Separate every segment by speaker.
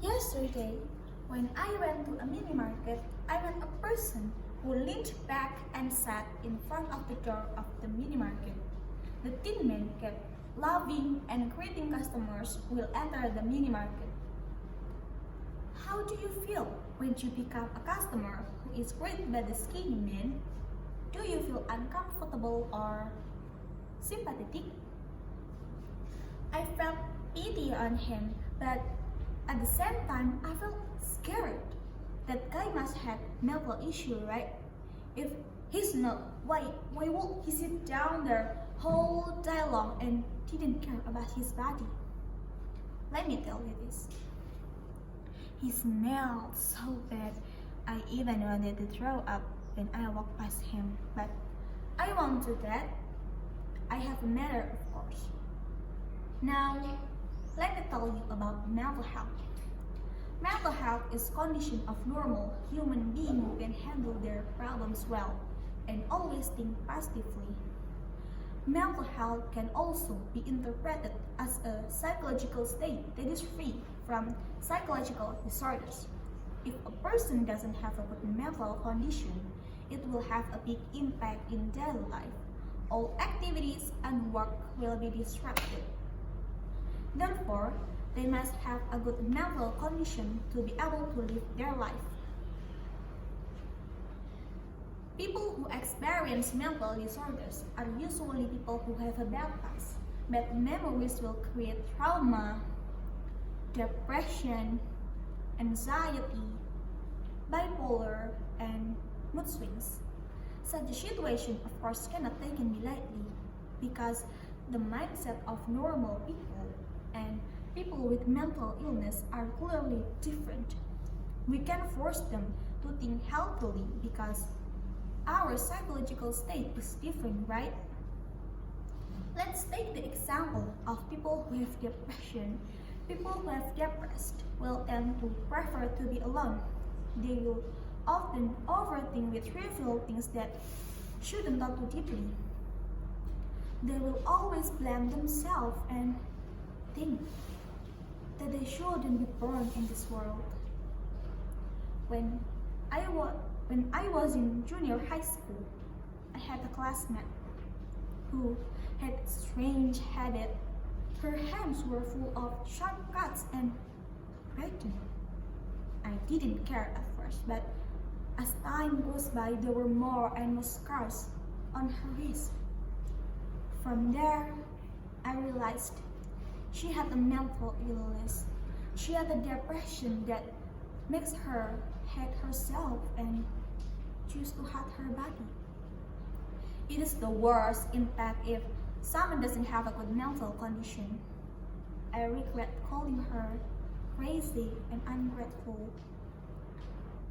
Speaker 1: Yesterday, when I went to a mini market, I met a person who leaned back and sat in front of the door of the mini market. The tin man kept laughing and greeting customers who will enter the mini market. How do you feel when you become a customer who is greeted by the skinny man? Do you feel uncomfortable or sympathetic? I felt pity on him, but at the same time, I felt scared. That guy must have mental issue, right? If he's not, why would he sit down there whole day long and didn't care about his body? Let me tell you this. He smelled so bad, I even wanted to throw up when I walked past him, but I won't do that. I have a matter, of course. Now, let me tell you about mental health. Mental health is a condition of normal human being who can handle their problems well and always think positively. Mental health can also be interpreted as a psychological state that is free from psychological disorders. If a person doesn't have a good mental condition, it will have a big impact in daily life. All activities and work will be disrupted. Therefore, they must have a good mental condition to be able to live their life. People who experience mental disorders are usually people who have a bad past. Bad memories will create trauma, depression, anxiety, bipolar, and mood swings. Such a situation, of course, cannot taken be lightly because the mindset of normal people and people with mental illness are clearly different. We can force them to think healthily because our psychological state is different, right? Let's take the example of people who have depression. People who have depressed will tend to prefer to be alone. They will often overthink with trivial things that shouldn't thought too deeply. They will always blame themselves and think that they shouldn't be born in this world. When I was in junior high school, I had a classmate who had a strange habit. Her hands were full of sharp cuts and writing. I didn't care at first, but as time goes by, there were more and more scars on her wrist. From there, I realized she had a mental illness. She had a depression that makes her hate herself and choose to hurt her body. It is the worst impact if someone doesn't have a good mental condition. I regret calling her crazy and ungrateful.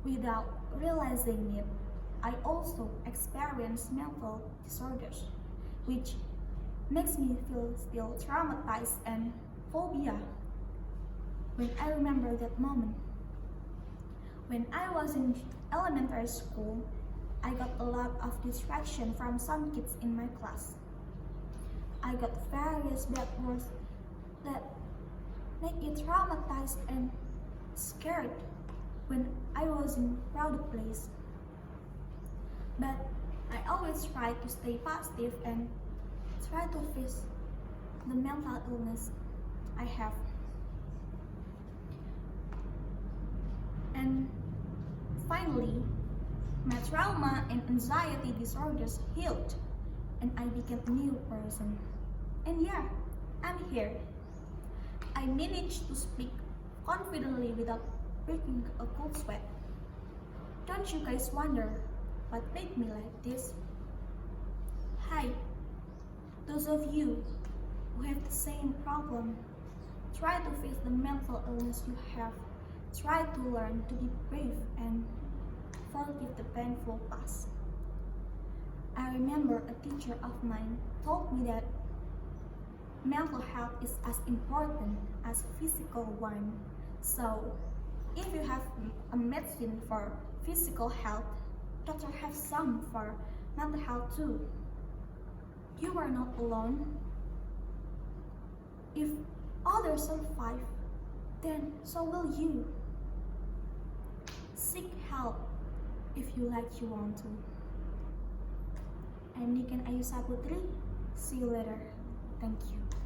Speaker 1: Without realizing it, I also experience mental disorders, which makes me feel still traumatized and phobia. When I remember that moment, when I was in elementary school, I got a lot of distraction from some kids in my class. I got various bad words that make me traumatized and scared when I was in a crowded place. But I always try to stay positive and try to face the mental illness I have. And finally, my trauma and anxiety disorders healed, and I became a new person. And yeah, I'm here. I managed to speak confidently without breaking a cold sweat. Don't you guys wonder what made me like this? Hi, those of you who have the same problem, try to face the mental illness you have. Try to learn to be brave and forgive the painful past. I remember a teacher of mine told me that mental health is as important as physical one. So, if you have a medicine for physical health, doctor have some for mental health too. You are not alone. If others survive, then so will you. Seek help if you want to. I'm Niken Saputri. See you later. Thank you.